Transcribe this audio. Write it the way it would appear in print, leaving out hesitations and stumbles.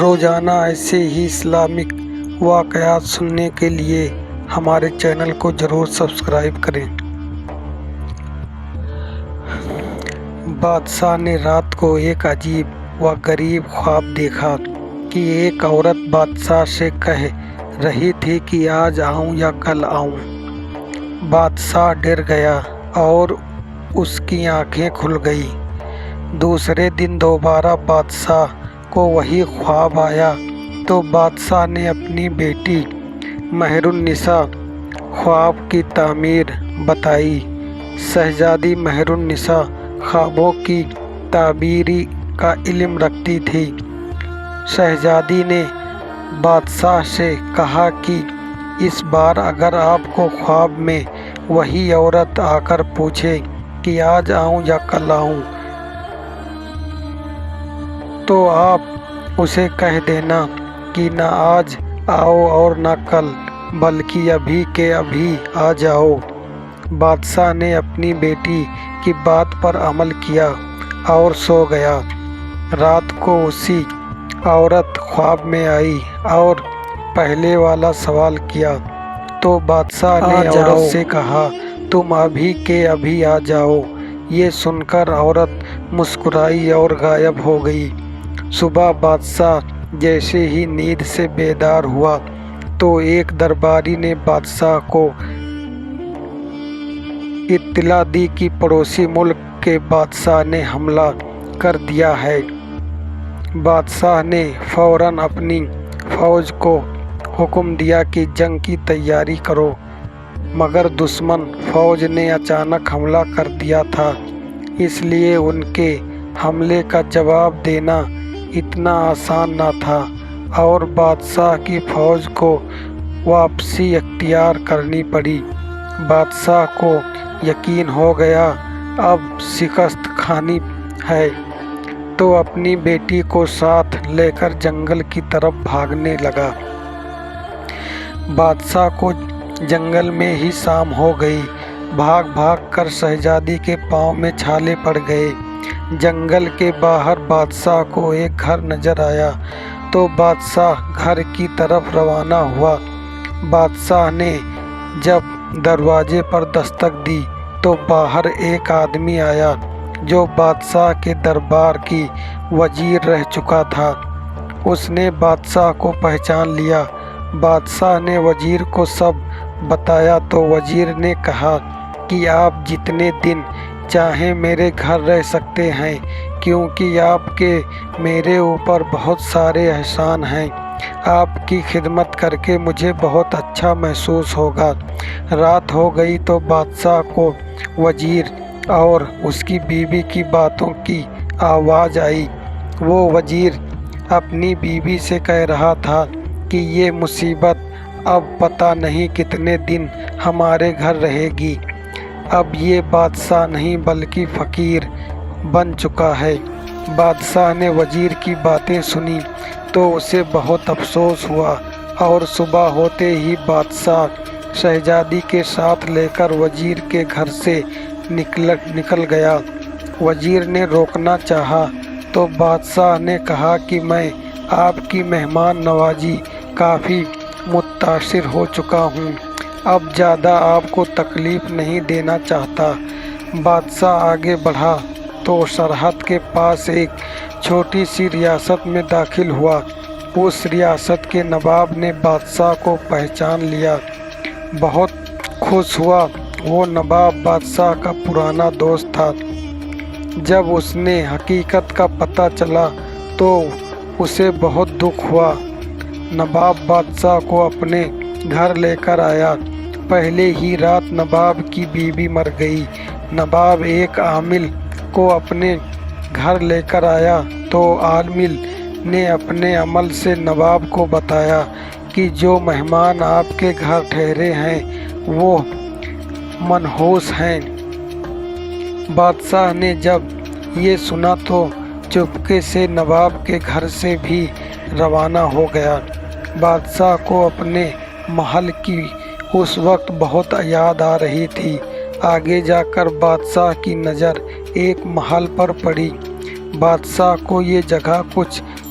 روزانہ ایسے ہی اسلامک واقعات سننے کے لیے ہمارے چینل کو ضرور سبسکرائب کریں۔ بادشاہ نے رات کو ایک عجیب و غریب خواب دیکھا کہ ایک عورت بادشاہ سے کہہ رہی تھی کہ آج آؤں یا کل آؤں۔ بادشاہ ڈر گیا اور اس کی آنکھیں کھل گئیں۔ دوسرے دن دوبارہ بادشاہ کو وہی خواب آیا تو بادشاہ نے اپنی بیٹی مہر النساء خواب کی تعبیر بتائی۔ شہزادی مہر النساء خوابوں کی تعبیر کا علم رکھتی تھی۔ شہزادی نے بادشاہ سے کہا کہ اس بار اگر آپ کو خواب میں وہی عورت آ کر پوچھے کہ آج آؤں یا کل آؤں تو آپ اسے کہہ دینا کہ نہ آج آؤ اور نہ کل، بلکہ ابھی کے ابھی آ جاؤ۔ بادشاہ نے اپنی بیٹی کی بات پر عمل کیا اور سو گیا۔ رات کو اسی عورت خواب میں آئی اور پہلے والا سوال کیا تو بادشاہ نے عورت سے کہا تم ابھی کے ابھی آ جاؤ۔ یہ سن کر عورت مسکرائی اور غائب ہو گئی۔ صبح بادشاہ جیسے ہی نیند سے بیدار ہوا تو ایک درباری نے بادشاہ کو اطلاع دی کہ پڑوسی ملک کے بادشاہ نے حملہ کر دیا ہے۔ بادشاہ نے فوراً اپنی فوج کو حکم دیا کہ جنگ کی تیاری کرو، مگر دشمن فوج نے اچانک حملہ کر دیا تھا، اس لیے ان کے حملے کا جواب دینا اتنا آسان نہ تھا اور بادشاہ کی فوج کو واپسی اختیار کرنی پڑی۔ بادشاہ کو یقین ہو گیا اب شکست کھانی ہے، تو اپنی بیٹی کو ساتھ لے کر جنگل کی طرف بھاگنے لگا۔ بادشاہ کو جنگل میں ہی شام ہو گئی۔ بھاگ بھاگ کر شہزادی کے پاؤں میں چھالے پڑ گئے۔ جنگل کے باہر بادشاہ کو ایک گھر نظر آیا تو بادشاہ گھر کی طرف روانہ ہوا۔ بادشاہ نے جب دروازے پر دستک دی تو باہر ایک آدمی آیا جو بادشاہ کے دربار کی وزیر رہ چکا تھا۔ اس نے بادشاہ کو پہچان لیا۔ بادشاہ نے وزیر کو سب بتایا تو وزیر نے کہا کہ آپ جتنے دن چاہیں میرے گھر رہ سکتے ہیں، کیونکہ آپ کے میرے اوپر بہت سارے احسان ہیں۔ آپ کی خدمت کر کے مجھے بہت اچھا محسوس ہوگا۔ رات ہو گئی تو بادشاہ کو وزیر اور اس کی بیوی کی باتوں کی آواز آئی۔ وہ وزیر اپنی بیوی سے کہہ رہا تھا کہ یہ مصیبت اب پتہ نہیں کتنے دن ہمارے گھر رہے گی۔ اب یہ بادشاہ نہیں بلکہ فقیر بن چکا ہے۔ بادشاہ نے وزیر کی باتیں سنی تو اسے بہت افسوس ہوا اور صبح ہوتے ہی بادشاہ شہزادی کے ساتھ لے کر وزیر کے گھر سے نکل گیا۔ وزیر نے روکنا چاہا تو بادشاہ نے کہا کہ میں آپ کی مہمان نوازی کافی متاثر ہو چکا ہوں، اب زیادہ آپ کو تکلیف نہیں دینا چاہتا۔ بادشاہ آگے بڑھا تو سرحد کے پاس ایک چھوٹی سی ریاست میں داخل ہوا۔ اس ریاست کے نواب نے بادشاہ کو پہچان لیا، بہت خوش ہوا۔ وہ نواب بادشاہ کا پرانا دوست تھا۔ جب اس نے حقیقت کا پتہ چلا تو اسے بہت دکھ ہوا۔ نواب بادشاہ کو اپنے گھر لے کر آیا۔ پہلے ہی رات نواب کی بیوی مر گئی۔ نواب ایک عامل کو اپنے گھر لے کر آیا تو عامل نے اپنے عمل سے نواب کو بتایا کہ جو مہمان آپ کے گھر ٹھہرے ہیں وہ منحوس ہیں۔ بادشاہ نے جب یہ سنا تو چپکے سے نواب کے گھر سے بھی روانہ ہو گیا۔ بادشاہ کو اپنے محل کی اس وقت بہت یاد آ رہی تھی۔ آگے جا کر بادشاہ کی نظر ایک محل پر پڑی۔ بادشاہ کو یہ جگہ کچھ